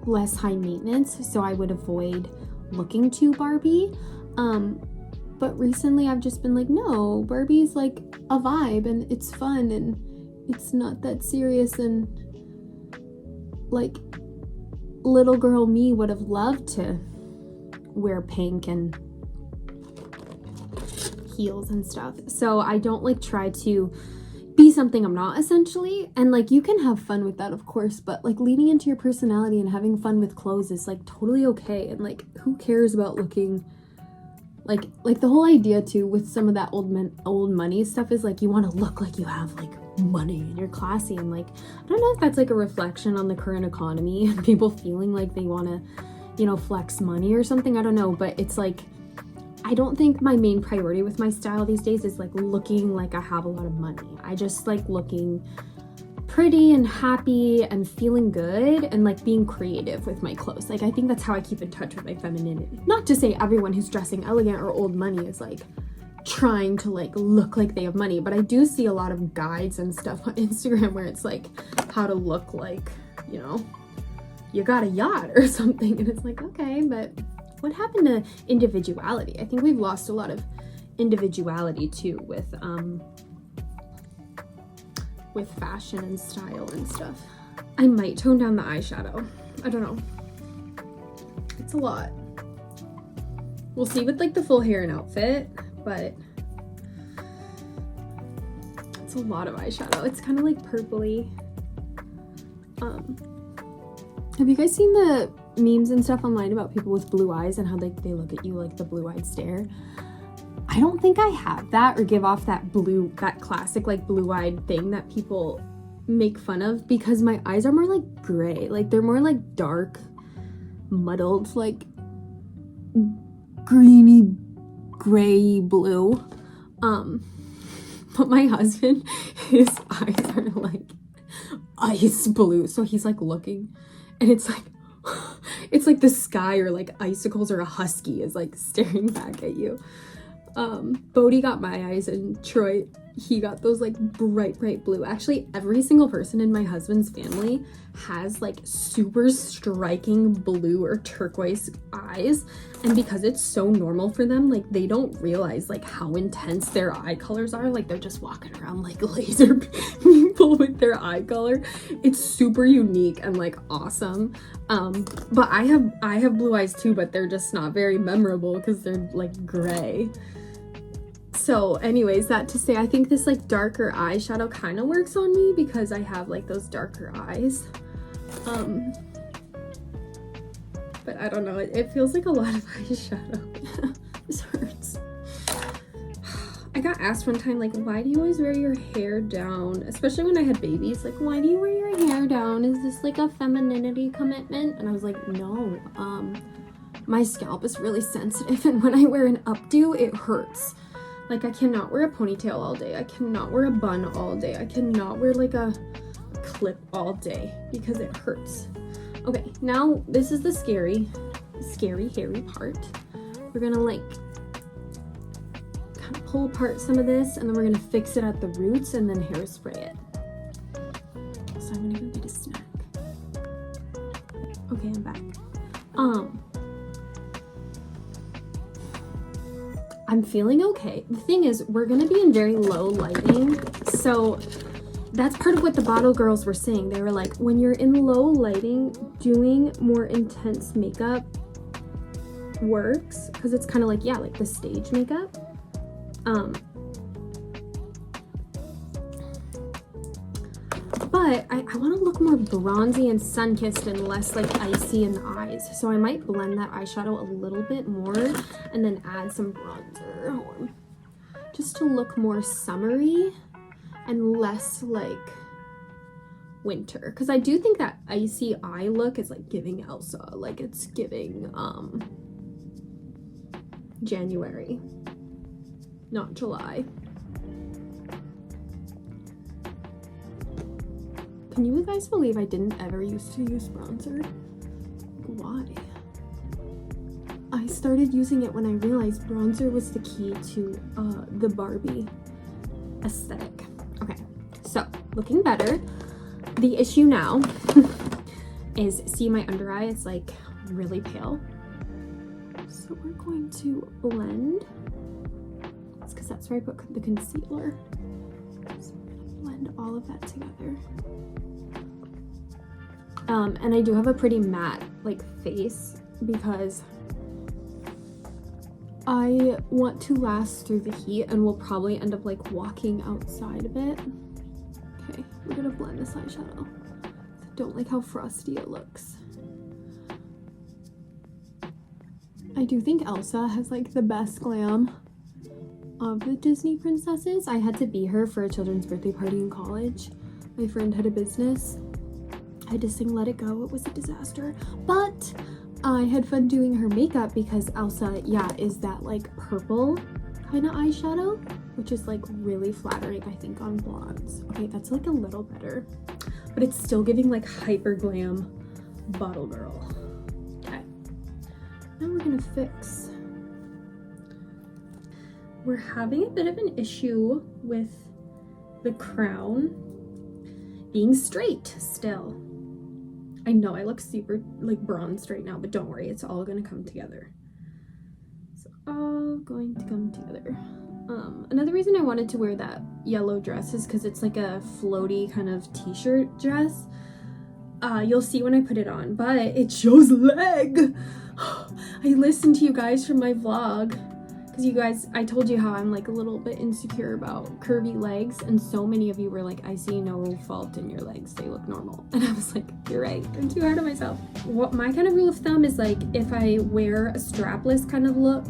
A: less high maintenance, so I would avoid looking too Barbie. But recently I've just been like, no, Barbie's like a vibe and it's fun and it's not that serious, and like little girl me would have loved to wear pink and heels and stuff. So I don't like try to be something I'm not, essentially. And like, you can have fun with that, of course, but like leaning into your personality and having fun with clothes is like totally okay. And like, who cares about looking like the whole idea too with some of that old money stuff is like, you want to look like you have like money and you're classy, and like, I don't know if that's like a reflection on the current economy and people feeling like they want to, you know, flex money or something. I don't know, but it's like, I don't think my main priority with my style these days is like looking like I have a lot of money. I just like looking pretty and happy and feeling good and like being creative with my clothes. Like, I think that's how I keep in touch with my femininity. Not to say everyone who's dressing elegant or old money is like trying to like look like they have money, but I do see a lot of guides and stuff on Instagram where it's like how to look like, you know, you got a yacht or something, and it's like, okay, but what happened to individuality? I think we've lost a lot of individuality too with fashion and style and stuff. I might tone down the eyeshadow. I don't know. It's a lot. We'll see with like the full hair and outfit, but it's a lot of eyeshadow. It's kind of like purpley. Have you guys seen the memes and stuff online about people with blue eyes and how like they look at you like the blue-eyed stare? I don't think I have that or give off that classic like blue-eyed thing that people make fun of, because my eyes are more like gray. Like, they're more like dark, muddled, like greeny gray blue. But my husband, his eyes are like ice blue, so he's like looking and it's like the sky or like icicles or a husky is like staring back at you. Bodhi got my eyes, and Troy, he got those like bright blue. Actually, every single person in my husband's family has like super striking blue or turquoise eyes, and because it's so normal for them, like they don't realize like how intense their eye colors are. Like, they're just walking around like laser people with their eye color. It's super unique and like awesome. But I have blue eyes too, but they're just not very memorable because they're like gray. So anyways, that to say, I think this like darker eyeshadow kind of works on me because I have like those darker eyes. But I don't know, it feels like a lot of eyeshadow. This hurts. I got asked one time, like, why do you always wear your hair down? Especially when I had babies, like, why do you wear your hair down? Is this like a femininity commitment? And I was like, no, my scalp is really sensitive, and when I wear an updo, it hurts. Like, I cannot wear a ponytail all day. I cannot wear a bun all day. I cannot wear like a clip all day because it hurts. Okay, now this is the scary, hairy part. We're gonna like kind of pull apart some of this, and then we're gonna fix it at the roots and then hairspray it. So I'm gonna go get a snack. Okay, I'm back. I'm feeling okay. The thing is, we're gonna be in very low lighting, so that's part of what the bottle girls were saying. They were like, when you're in low lighting, doing more intense makeup works, because it's kind of like, yeah, like the stage makeup. But I want to look more bronzy and sun-kissed and less like icy in the eyes. So I might blend that eyeshadow a little bit more and then add some bronzer just to look more summery and less like winter. Because I do think that icy eye look is like giving Elsa. Like it's giving January, not July. Can you guys believe I didn't ever used to use bronzer? Why? I started using it when I realized bronzer was the key to the Barbie aesthetic. Okay, so looking better. The issue now is, see my under eye, it's like really pale. So we're going to blend. It's because that's where I put the concealer. So we're gonna blend all of that together. And I do have a pretty matte like face because I want to last through the heat, and we'll probably end up like walking outside a bit. Okay, we're gonna blend this eyeshadow. I don't like how frosty it looks. I do think Elsa has like the best glam of the Disney princesses. I had to be her for a children's birthday party in college. My friend had a business. I had to sing Let It Go. It was a disaster, but I had fun doing her makeup because Elsa, yeah, is that like purple kind of eyeshadow, which is like really flattering, I think, on blondes. Okay, that's like a little better, but it's still giving like hyper glam bottle girl. Okay, now we're gonna fix. We're having a bit of an issue with the crown being straight still. I know I look super like bronzed right now, but don't worry, it's all gonna come together. It's all going to come together. Another reason I wanted to wear that yellow dress is because it's like a floaty kind of t-shirt dress. You'll see when I put it on, but it shows leg. I listened to you guys from my vlog. Because you guys, I told you how I'm like a little bit insecure about curvy legs, and so many of you were like, I see no fault in your legs, they look normal. And I was like, you're right, I'm too hard on myself. What my kind of rule of thumb is, like, if I wear a strapless kind of look,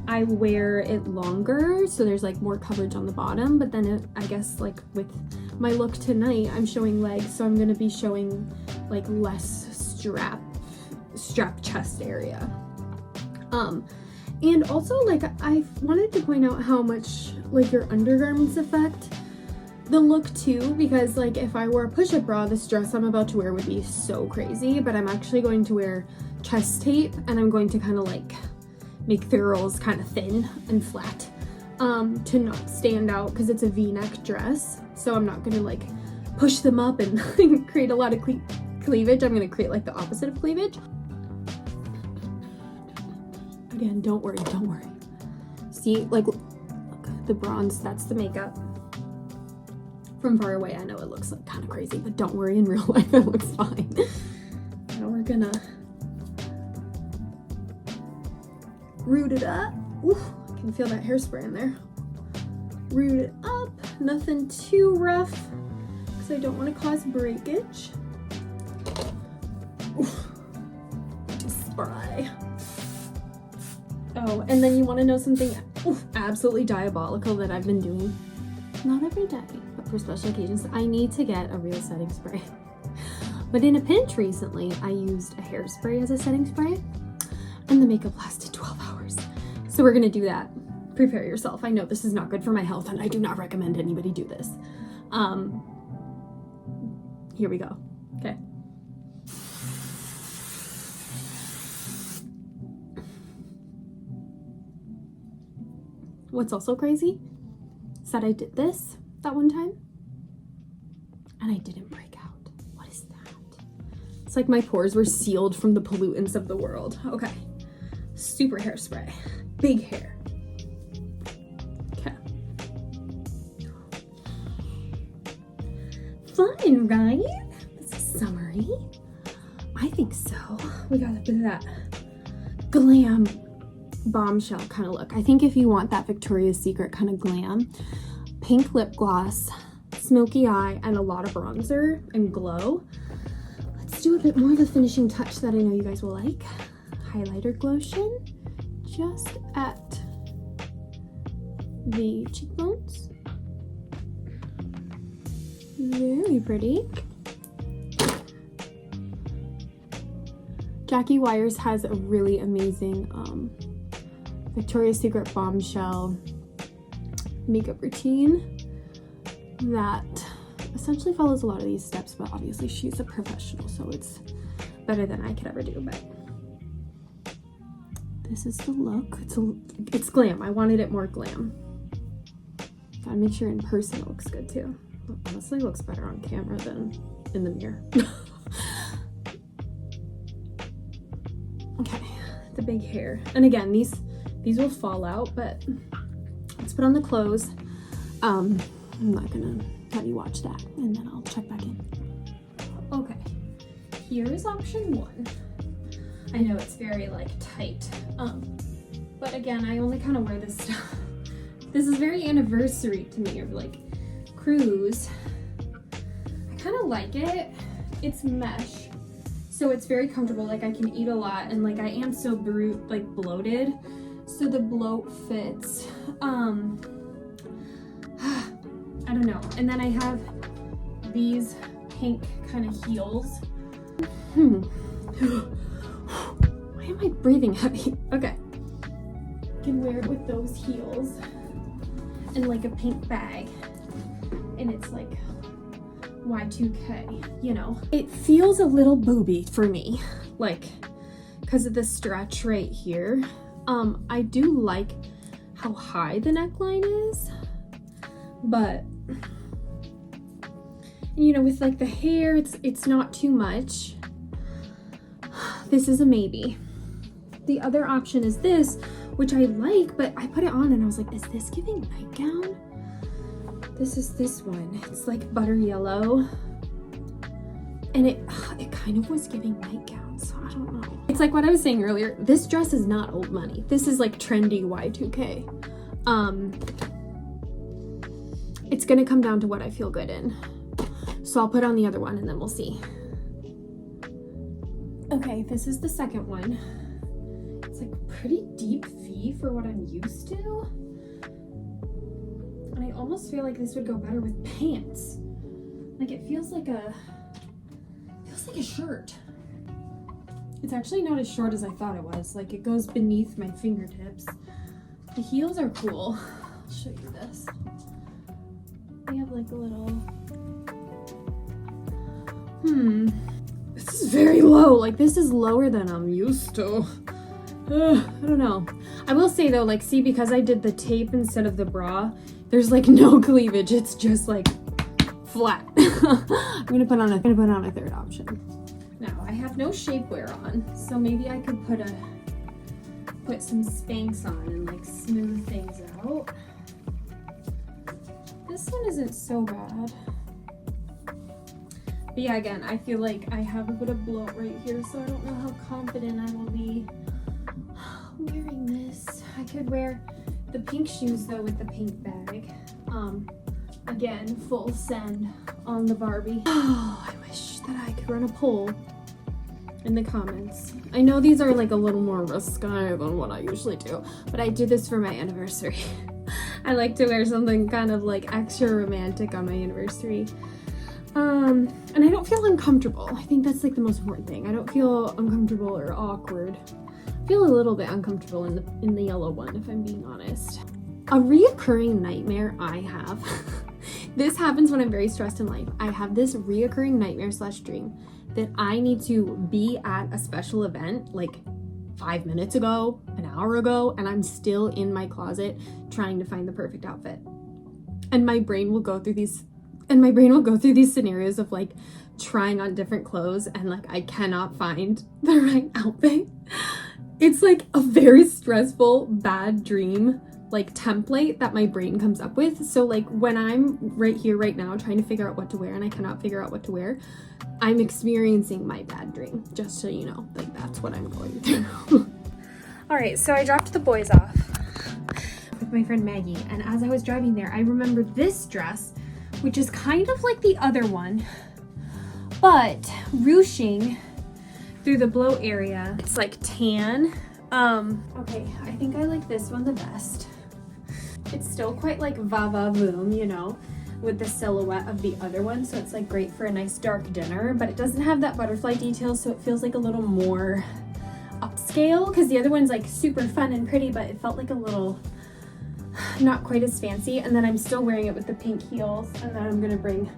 A: I wear it longer so there's like more coverage on the bottom, but then I guess like with my look tonight, I'm showing legs, so I'm gonna be showing like less strap chest area. And also, like, I wanted to point out how much, like, your undergarments affect the look, too, because, like, if I wore a push-up bra, this dress I'm about to wear would be so crazy, but I'm actually going to wear chest tape, and I'm going to kind of, like, make the girls kind of thin and flat, to not stand out, because it's a V-neck dress, so I'm not gonna, like, push them up and create a lot of cleavage. I'm gonna create, like, the opposite of cleavage. Again, don't worry. See, like, look, the bronze, that's the makeup. From far away, I know it looks like kind of crazy, but don't worry, in real life, it looks fine. Now we're gonna root it up. Ooh, I can feel that hairspray in there. Root it up, nothing too rough, because I don't want to cause breakage. spray. Oh, and then you want to know something absolutely diabolical that I've been doing? Not every day, but for special occasions, I need to get a real setting spray. But in a pinch recently, I used a hairspray as a setting spray, and the makeup lasted 12 hours. So we're gonna do that. Prepare yourself. I know this is not good for my health, and I do not recommend anybody do this. Here we go. Okay. What's also crazy is that I did this that one time and I didn't break out. What is that? It's like my pores were sealed from the pollutants of the world. Okay. Super hairspray. Big hair. Okay. Fun, right? This is summery. I think so. We got a bit of that glam bombshell kind of look. I think if you want that Victoria's Secret kind of glam, pink lip gloss, smoky eye, and a lot of bronzer and glow. Let's do a bit more of the finishing touch that I know you guys will like. Highlighter glotion just at the cheekbones. Very pretty. Jackie Wires has a really amazing Victoria's Secret bombshell makeup routine that essentially follows a lot of these steps, but obviously she's a professional, so it's better than I could ever do. But this is the look. It's glam. I wanted it more glam. Gotta make sure in person it looks good too. It honestly looks better on camera than in the mirror. Okay, the big hair. And again, these will fall out, but let's put on the clothes. I'm not gonna have you watch that, and then I'll check back in. Okay, here is option one. I know it's very like tight, but again, I only kind of wear this stuff. This is very anniversary to me of like cruise. I kind of like it. It's mesh, so it's very comfortable. Like I can eat a lot, and like I am so bloated. So the bloat fits. I don't know. And then I have these pink kind of heels. Why am I breathing heavy? Okay. I can wear it with those heels and like a pink bag. And it's like Y2K, you know. It feels a little booby for me, like because of the stretch right here. I do like how high the neckline is, but you know, with like the hair, it's not too much. This is a maybe. The other option is this, which I like, but I put it on and I was like, is this giving nightgown? This is this one. It's like butter yellow, and it kind of was giving nightgown, so I don't know. It's like what I was saying earlier, this dress is not old money. This is like trendy Y2K. It's gonna come down to what I feel good in. So I'll put on the other one and then we'll see. Okay, this is the second one. It's like pretty deep V for what I'm used to. And I almost feel like this would go better with pants. Like it feels like a shirt. It's actually not as short as I thought it was. Like it goes beneath my fingertips. The heels are cool. I'll show you this. They have like a little, this is very low. Like this is lower than I'm used to. I don't know. I will say though, like see, because I did the tape instead of the bra, there's like no cleavage. It's just like flat. I'm gonna put on a third option. Now I have no shapewear on, so maybe I could put some Spanx on and like smooth things out. This one isn't so bad. But yeah, again, I feel like I have a bit of bloat right here, so I don't know how confident I will be wearing this. I could wear the pink shoes though with the pink bag. Again, full send on the Barbie. Oh, I wish that I could run a poll in the comments. I know these are like a little more risque than what I usually do, but I did this for my anniversary. I like to wear something kind of like extra romantic on my anniversary. And I don't feel uncomfortable. I think that's like the most important thing. I don't feel uncomfortable or awkward. I feel a little bit uncomfortable in the yellow one, if I'm being honest. A reoccurring nightmare I have. This happens when I'm very stressed in life. I have this reoccurring nightmare / dream that I need to be at a special event like 5 minutes ago, an hour ago, and I'm still in my closet trying to find the perfect outfit. And my brain will go through these scenarios of like trying on different clothes and like I cannot find the right outfit. It's like a very stressful, bad dream like template that my brain comes up with. So like when I'm right here right now trying to figure out what to wear and I cannot figure out what to wear, I'm experiencing my bad dream, just so you know. Like that's what I'm going through. All right, so I dropped the boys off with my friend Maggie, and as I was driving there I remembered this dress, which is kind of like the other one, but ruching through the blow area. It's like tan. Okay, I think I like this one the best. It's still quite like va-va-voom, you know, with the silhouette of the other one, so it's like great for a nice dark dinner, but it doesn't have that butterfly detail, so it feels like a little more upscale, because the other one's like super fun and pretty, but it felt like a little not quite as fancy. And then I'm still wearing it with the pink heels, and then I'm gonna bring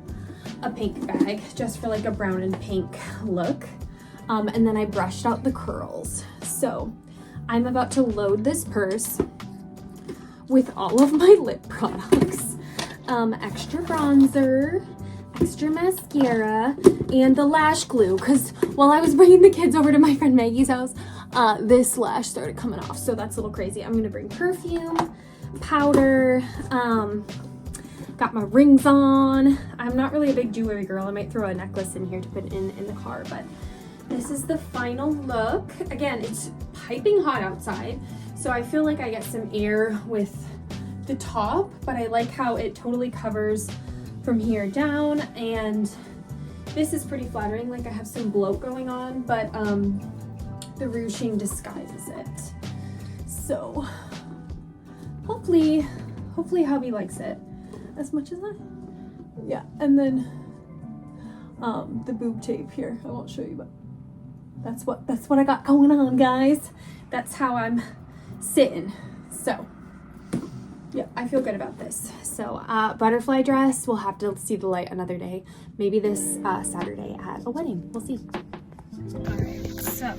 A: a pink bag just for like a brown and pink look. And then I brushed out the curls. So I'm about to load this purse with all of my lip products, extra bronzer, extra mascara, and the lash glue, because while I was bringing the kids over to my friend Maggie's house, this lash started coming off, so that's a little crazy. I'm gonna bring perfume, powder, got my rings on. I'm not really a big jewelry girl. I might throw a necklace in here to put in the car, but this is the final look. Again, it's piping hot outside, so I feel like I get some air with the top, but I like how it totally covers from here down, and this is pretty flattering. Like I have some bloat going on, but the ruching disguises it. So hopefully hubby likes it as much as I. Yeah, and then the boob tape here, I won't show you, but that's what I got going on, guys. That's how I'm sitting. So yeah, I feel good about this. So butterfly dress, we'll have to see the light another day, maybe this Saturday at a wedding. We'll see. All right, so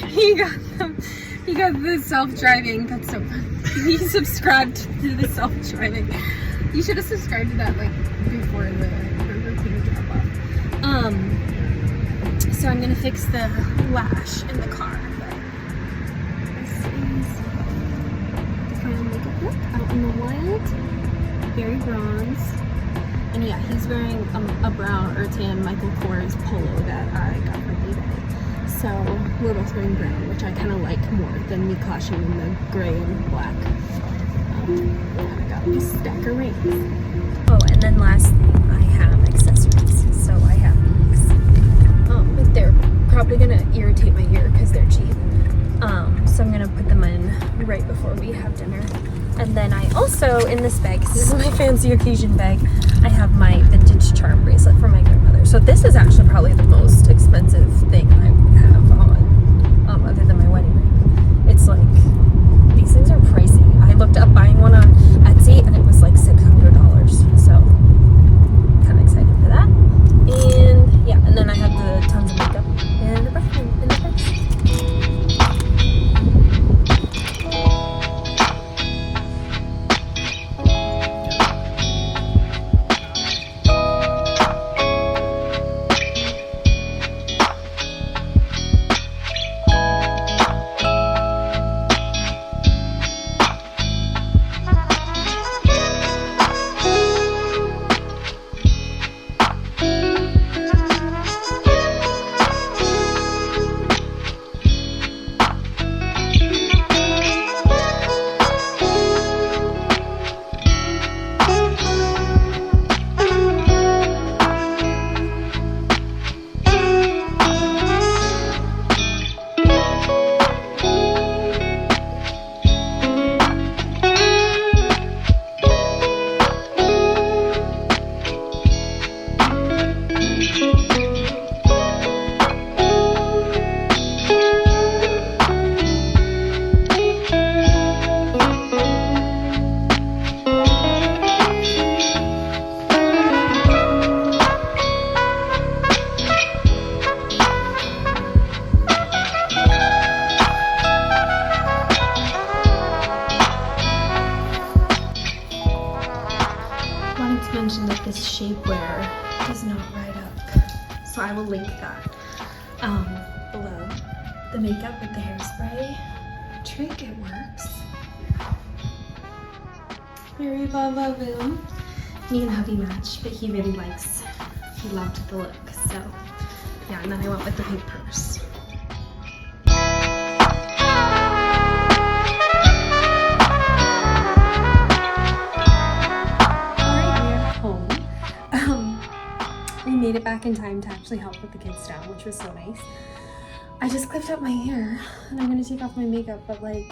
A: he got the self-driving. That's so fun. He subscribed to the self-driving. You should have subscribed to that like before the Burger King drop off. So I'm gonna fix the lash in the car. But this is the final makeup look out in the wild. Very bronze. And yeah, he's wearing a brown or tan Michael Kors polo that I got from eBay. So we're both wearing brown, which I kind of like more than me clashing in the gray and black. And I got this stack of rings. Oh, and then lastly, I have accessories. So I have these. But they're probably gonna irritate my ear because they're cheap. So I'm gonna put them in right before we have dinner. And then I also, in this bag, 'cause this is my fancy occasion bag, I have my vintage charm bracelet from my grandmother. So this is actually probably the most expensive thing I have on, other than my wedding ring. It's like, these things are pricey. I looked up buying one on Etsy and it was like $600. So kind of excited for that. And yeah, and then I have the tons of makeup and the brush in the purse. just mentioned that this shapewear does not ride up, so I will link that below. The makeup with the hairspray trick, it works. Very boom. Me and hubby match, but he really likes, he loved the look, so yeah, and then I went with the pink purse. We made it back in time to actually help with the kids down, which was so nice. I just clipped up my hair and I'm gonna take off my makeup, but like,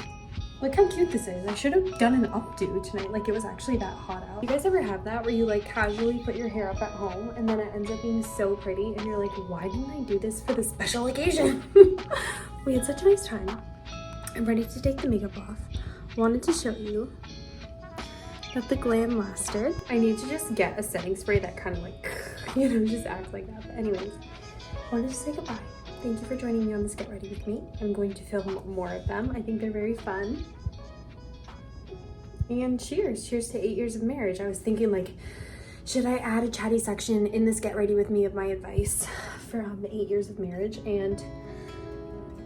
A: look how cute this is. I should have done an updo tonight. Like, it was actually that hot out. You guys ever have that where you like casually put your hair up at home and then it ends up being so pretty and you're like, why didn't I do this for this special occasion? We had such a nice time. I'm ready to take the makeup off. Wanted to show you that the Glam lasted. I need to just get a setting spray that kind of like, you know, just acts like that. But anyways, I wanted to say goodbye. Thank you for joining me on this Get Ready With Me. I'm going to film more of them. I think they're very fun. And cheers. Cheers to 8 years of marriage. I was thinking like, should I add a chatty section in this Get Ready With Me of my advice for 8 years of marriage? And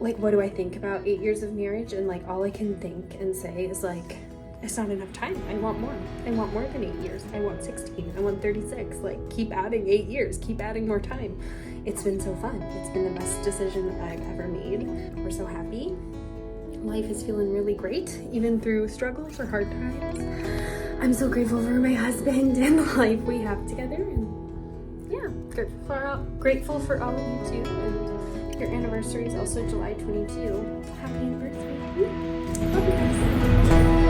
A: like, what do I think about 8 years of marriage? And like, all I can think and say is like, it's not enough time. I want more. I want more than 8 years. I want 16. I want 36. Like, keep adding 8 years. Keep adding more time. It's been so fun. It's been the best decision I've ever made. We're so happy. Life is feeling really great, even through struggles or hard times. I'm so grateful for my husband and the life we have together. And yeah, grateful for all of you too. And your anniversary is also July 22. Happy anniversary. Love you guys.